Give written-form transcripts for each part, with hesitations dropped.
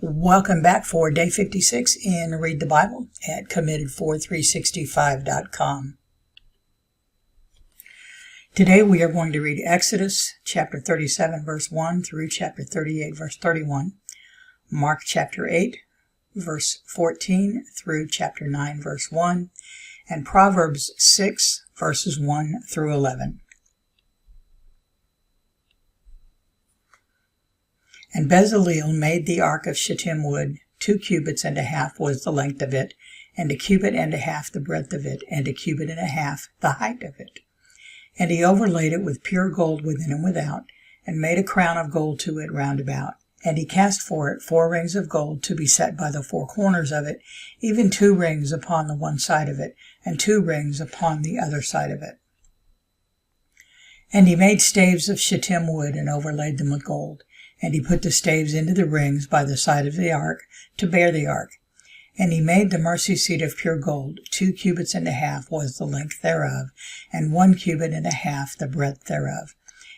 Welcome back for day 56 in Read the Bible at committed4365.com. Today we are going to read Exodus chapter 37 verse 1 through chapter 38 verse 31, Mark chapter 8 verse 14 through chapter 9 verse 1, and Proverbs 6 verses 1 through 11. And Bezaleel made the ark of shittim wood. 2 cubits and a half was the length of it, and 1 cubit and a half the breadth of it, and 1 cubit and a half the height of it. And he overlaid it with pure gold within and without, and made a crown of gold to it round about. And he cast for it 4 rings of gold to be set by the 4 corners of it, even 2 rings upon the one side of it, and 2 rings upon the other side of it. And he made staves of shittim wood, and overlaid them with gold. And he put the staves into the rings by the side of the ark, to bear the ark. And he made the mercy seat of pure gold. 2 cubits and a half was the length thereof, and 1 cubit and a half the breadth thereof.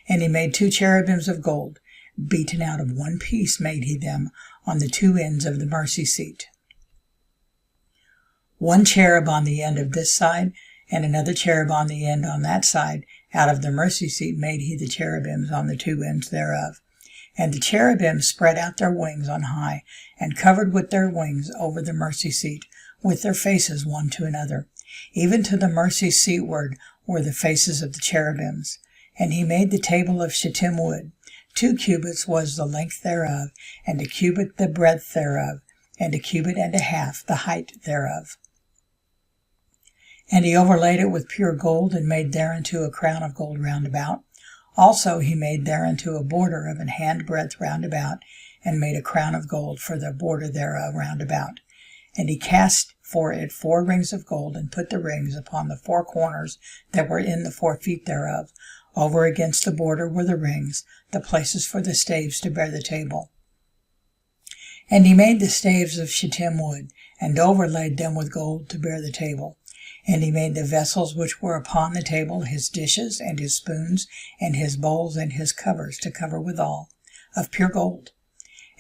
And he made 2 cherubims of gold. Beaten out of one piece made he them on the 2 ends of the mercy seat. 1 cherub on the end of this side, and another cherub on the end on that side. Out of the mercy seat made he the cherubims on the 2 ends thereof. And the cherubims spread out their wings on high, and covered with their wings over the mercy seat, with their faces one to another. Even to the mercy seatward were the faces of the cherubims. And he made the table of shittim wood. 2 cubits was the length thereof, and 1 cubit the breadth thereof, and 1 cubit and a half the height thereof. And he overlaid it with pure gold, and made thereunto a crown of gold round about. Also he made thereunto a border of an handbreadth round about, and made a crown of gold for the border thereof round about. And he cast for it 4 rings of gold, and put the rings upon the 4 corners that were in the 4 feet thereof. Over against the border were the rings, the places for the staves to bear the table. And he made the staves of shittim wood, and overlaid them with gold to bear the table. And he made the vessels which were upon the table, his dishes, and his spoons, and his bowls, and his covers, to cover withal, of pure gold.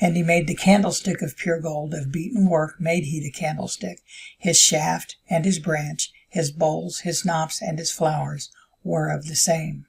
And he made the candlestick of pure gold, of beaten work made he the candlestick. His shaft, and his branch, his bowls, his knops, and his flowers were of the same.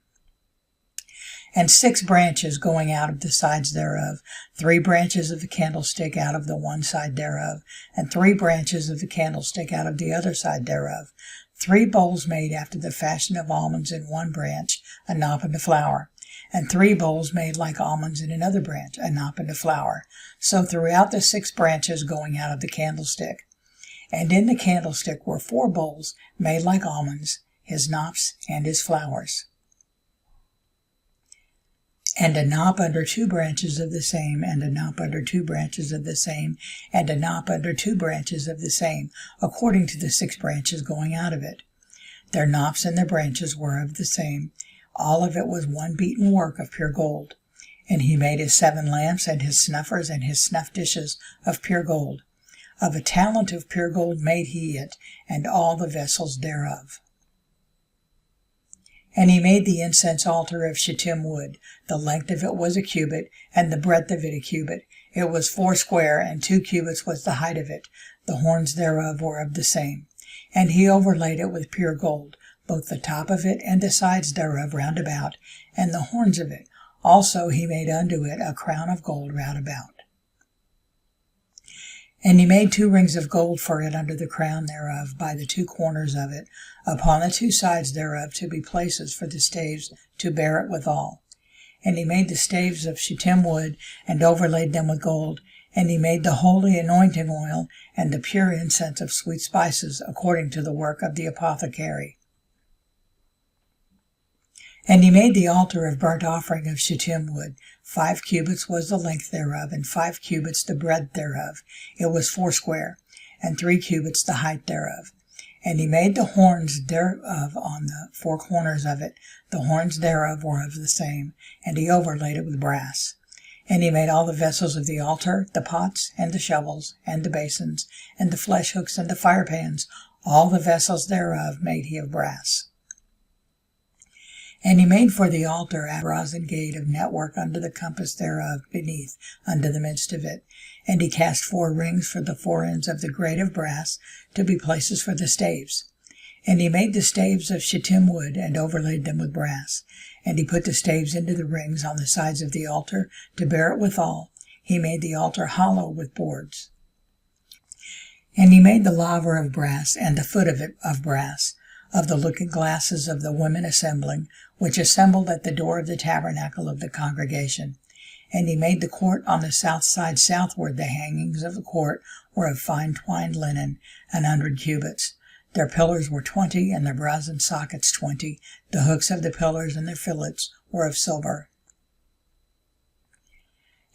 And 6 branches going out of the sides thereof, 3 branches of the candlestick out of the one side thereof, and 3 branches of the candlestick out of the other side thereof. 3 bowls made after the fashion of almonds in one branch, a knop and a flower, and 3 bowls made like almonds in another branch, a knop and a flower. So throughout the 6 branches going out of the candlestick. And in the candlestick were 4 bowls made like almonds, his knops and his flowers. And a knop under 2 branches of the same, and a knop under 2 branches of the same, and a knop under 2 branches of the same, according to the 6 branches going out of it. Their knops and their branches were of the same. All of it was one beaten work of pure gold. And he made his 7 lamps, and his snuffers, and his snuff dishes of pure gold. Of a talent of pure gold made he it, and all the vessels thereof. And he made the incense altar of shittim wood. The length of it was 1 cubit, and the breadth of it 1 cubit. It was 4 square, and 2 cubits was the height of it. The horns thereof were of the same. And he overlaid it with pure gold, both the top of it and the sides thereof round about, and the horns of it. Also he made unto it a crown of gold round about. And he made 2 rings of gold for it under the crown thereof, by the 2 corners of it, upon the 2 sides thereof, to be places for the staves to bear it withal. And he made the staves of shittim wood, and overlaid them with gold. And he made the holy anointing oil, and the pure incense of sweet spices, according to the work of the apothecary. And he made the altar of burnt offering of shittim wood. 5 cubits was the length thereof, and 5 cubits the breadth thereof. It was 4 square, and 3 cubits the height thereof. And he made the horns thereof on the 4 corners of it. The horns thereof were of the same, and he overlaid it with brass. And he made all the vessels of the altar, the pots, and the shovels, and the basins, and the flesh hooks, and the firepans. All the vessels thereof made he of brass. And he made for the altar a brazen gate of network under the compass thereof beneath, unto the midst of it. And he cast 4 rings for the 4 ends of the grate of brass, to be places for the staves. And he made the staves of shittim wood, and overlaid them with brass. And he put the staves into the rings on the sides of the altar, to bear it withal. He made the altar hollow with boards. And he made the laver of brass, and the foot of it of brass, of the looking glasses of the women assembling, which assembled at the door of the tabernacle of the congregation. And he made the court on the south side southward. The hangings of the court were of fine twined linen, 100 cubits. Their pillars were 20, and their brazen sockets 20. The hooks of the pillars and their fillets were of silver.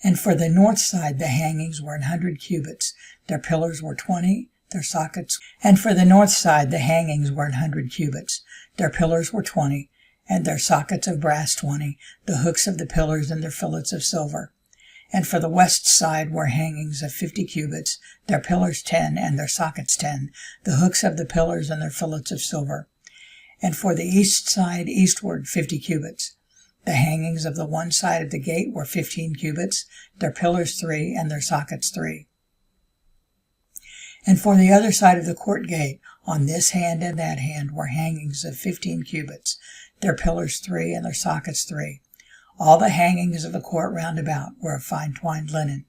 And for the north side the hangings were 100 cubits. Their pillars were 20, their sockets. And for the north side the hangings were 100 cubits. Their pillars were 20, and their sockets of brass 20. The hooks of the pillars and their fillets of silver. And for the west side were hangings of 50 cubits. Their pillars 10, and their sockets 10. The hooks of the pillars and their fillets of silver. And for the east side eastward 50 cubits. The hangings of the one side of the gate were 15 cubits, their pillars 3, and their sockets 3. And for the other side of the court gate, on this hand and that hand, were hangings of 15 cubits, their pillars 3, and their sockets 3. All the hangings of the court round about were of fine twined linen.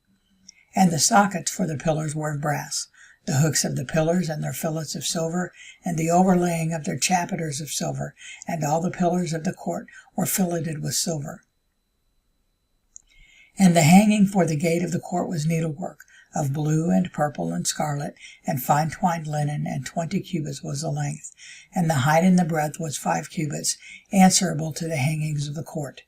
And the sockets for the pillars were of brass, the hooks of the pillars and their fillets of silver, and the overlaying of their chapiters of silver, and all the pillars of the court were filleted with silver. And the hanging for the gate of the court was needlework, of blue and purple and scarlet, and fine twined linen, and 20 cubits was the length, and the height and the breadth was 5 cubits, answerable to the hangings of the court.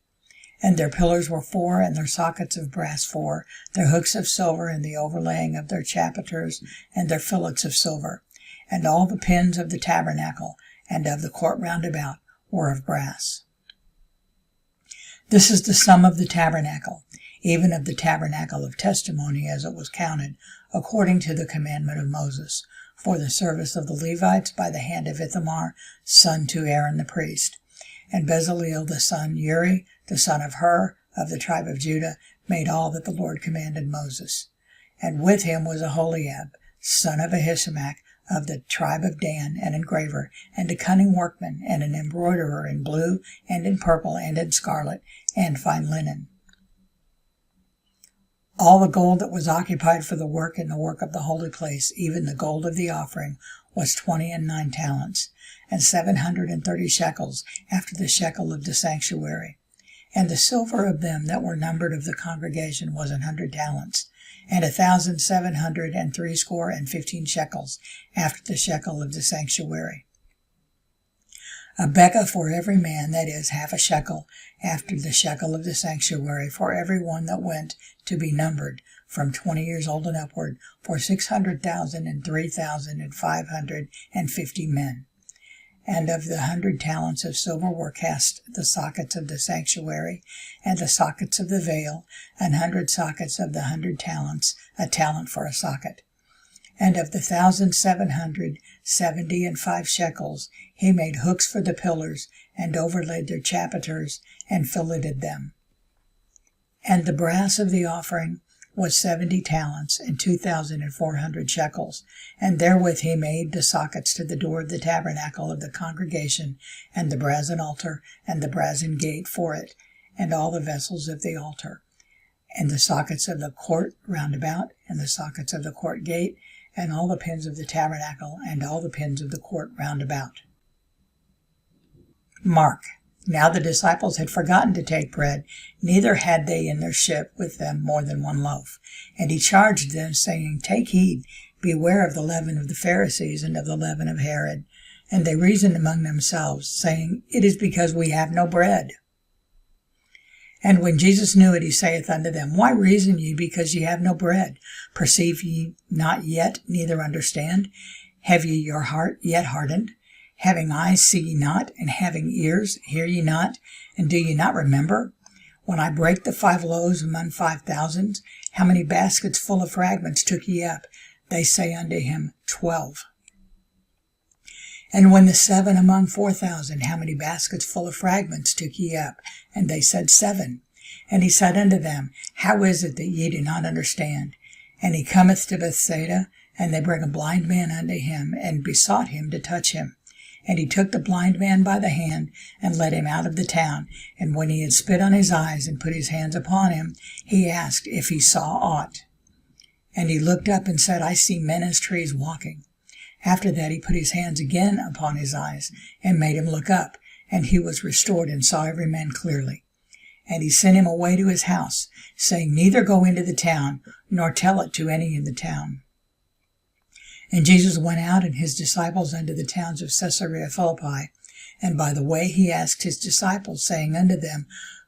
And their pillars were 4, and their sockets of brass 4, their hooks of silver, and the overlaying of their chapiters, and their fillets of silver. And all the pins of the tabernacle, and of the court round about, were of brass. This is the sum of the tabernacle, even of the tabernacle of testimony as it was counted, according to the commandment of Moses, for the service of the Levites by the hand of Ithamar, son to Aaron the priest. And Bezaleel the son, Uri, the son of Hur, of the tribe of Judah, made all that the Lord commanded Moses. And with him was Aholiab, son of Ahisamach, of the tribe of Dan, an engraver, and a cunning workman, and an embroiderer in blue, and in purple, and in scarlet, and fine linen. All the gold that was occupied for the work in the work of the holy place, even the gold of the offering, was 20 talents, and 730 shekels, after the shekel of the sanctuary. And the silver of them that were numbered of the congregation was 100 talents, and 1,763 shekels, after the shekel of the sanctuary. A bekah for every man, that is, half a shekel, after the shekel of the sanctuary, for every one that went to be numbered, from 20 years old and upward, for 600,000 and 3,550 men. And of the 100 talents of silver were cast the sockets of the sanctuary, and the sockets of the veil, 100 sockets of the 100 talents, a talent for a socket. And of the 1,775 shekels, he made hooks for the pillars, and overlaid their chapiters, and filleted them. And the brass of the offering was 70 talents, and 2,400 shekels, and therewith he made the sockets to the door of the tabernacle of the congregation, and the brazen altar, and the brazen gate for it, and all the vessels of the altar, and the sockets of the court round about, and the sockets of the court gate, and all the pins of the tabernacle, and all the pins of the court round about. Mark. Now the disciples had forgotten to take bread, neither had they in their ship with them more than one loaf. And he charged them, saying, Take heed, beware of the leaven of the Pharisees, and of the leaven of Herod. And they reasoned among themselves, saying, It is because we have no bread. And when Jesus knew it, he saith unto them, Why reason ye, because ye have no bread? Perceive ye not yet, neither understand? Have ye your heart yet hardened? Having eyes see ye not, and having ears hear ye not, and do ye not remember? When I brake the 5 loaves among 5,000, how many baskets full of fragments took ye up? They say unto him, 12. And when the 7 among 4,000, how many baskets full of fragments took ye up? And they said, 7. And he said unto them, how is it that ye do not understand? And he cometh to Bethsaida, and they bring a blind man unto him, and besought him to touch him. And he took the blind man by the hand, and led him out of the town. And when he had spit on his eyes, and put his hands upon him, he asked if he saw aught. And he looked up and said, I see men as trees walking. After that he put his hands again upon his eyes, and made him look up, and he was restored, and saw every man clearly. And he sent him away to his house, saying, neither go into the town, nor tell it to any in the town. And Jesus went out and his disciples unto the towns of Caesarea Philippi. And by the way he asked his disciples, saying unto them,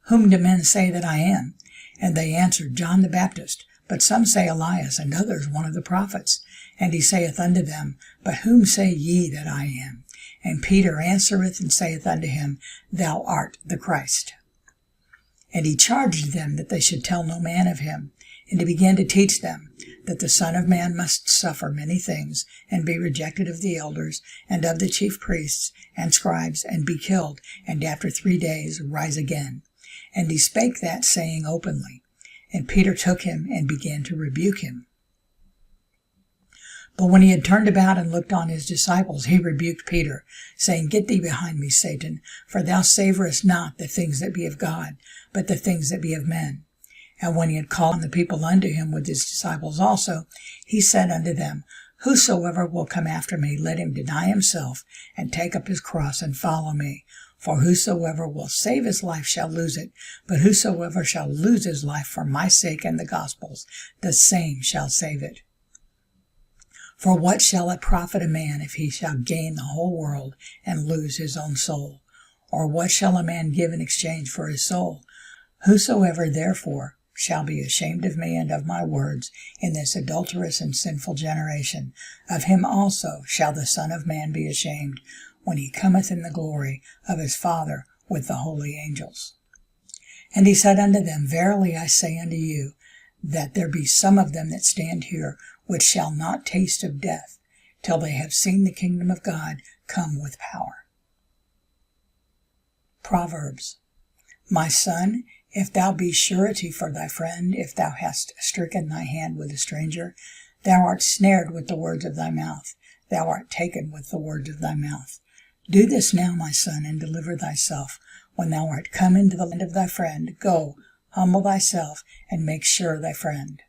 whom do men say that I am? And they answered, John the Baptist, but some say Elias, and others one of the prophets. And he saith unto them, but whom say ye that I am? And Peter answereth and saith unto him, Thou art the Christ. And he charged them that they should tell no man of him. And he began to teach them that the Son of Man must suffer many things, and be rejected of the elders, and of the chief priests, and scribes, and be killed, and after 3 days rise again. And he spake that saying openly. And Peter took him, and began to rebuke him. But when he had turned about and looked on his disciples, he rebuked Peter, saying, Get thee behind me, Satan, for thou savorest not the things that be of God, but the things that be of men. And when he had called the people unto him with his disciples also, he said unto them, Whosoever will come after me, let him deny himself, and take up his cross, and follow me. For whosoever will save his life shall lose it, but whosoever shall lose his life for my sake and the gospel's, the same shall save it. For what shall it profit a man if he shall gain the whole world and lose his own soul? Or what shall a man give in exchange for his soul? Whosoever therefore shall be ashamed of me and of my words in this adulterous and sinful generation, of him also shall the Son of Man be ashamed, when he cometh in the glory of his Father with the holy angels. And he said unto them, Verily I say unto you, that there be some of them that stand here, which shall not taste of death, till they have seen the kingdom of God come with power. Proverbs. My son, if thou be surety for thy friend, if thou hast stricken thy hand with a stranger, thou art snared with the words of thy mouth, thou art taken with the words of thy mouth. Do this now, my son, and deliver thyself. When thou art come into the land of thy friend, go, humble thyself, and make sure thy friend.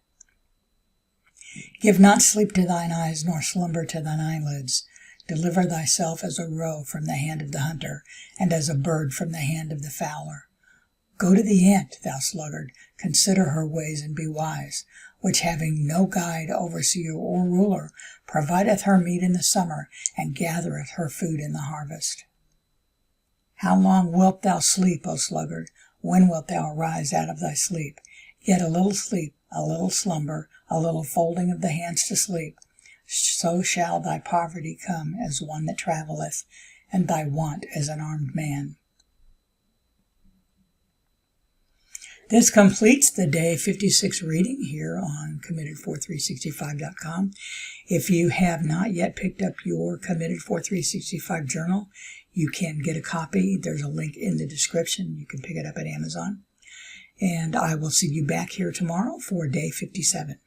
Give not sleep to thine eyes, nor slumber to thine eyelids. Deliver thyself as a roe from the hand of the hunter, and as a bird from the hand of the fowler. Go to the ant, thou sluggard, consider her ways and be wise, which having no guide, overseer, or ruler, provideth her meat in the summer, and gathereth her food in the harvest. How long wilt thou sleep, O sluggard? When wilt thou arise out of thy sleep? Yet a little sleep, a little slumber, a little folding of the hands to sleep. So shall thy poverty come as one that travelleth, and thy want as an armed man. This completes the day 56 reading here on Committed4365.com. If you have not yet picked up your Committed 4365 journal, you can get a copy. There's a link in the description. You can pick it up at Amazon. And I will see you back here tomorrow for day 57.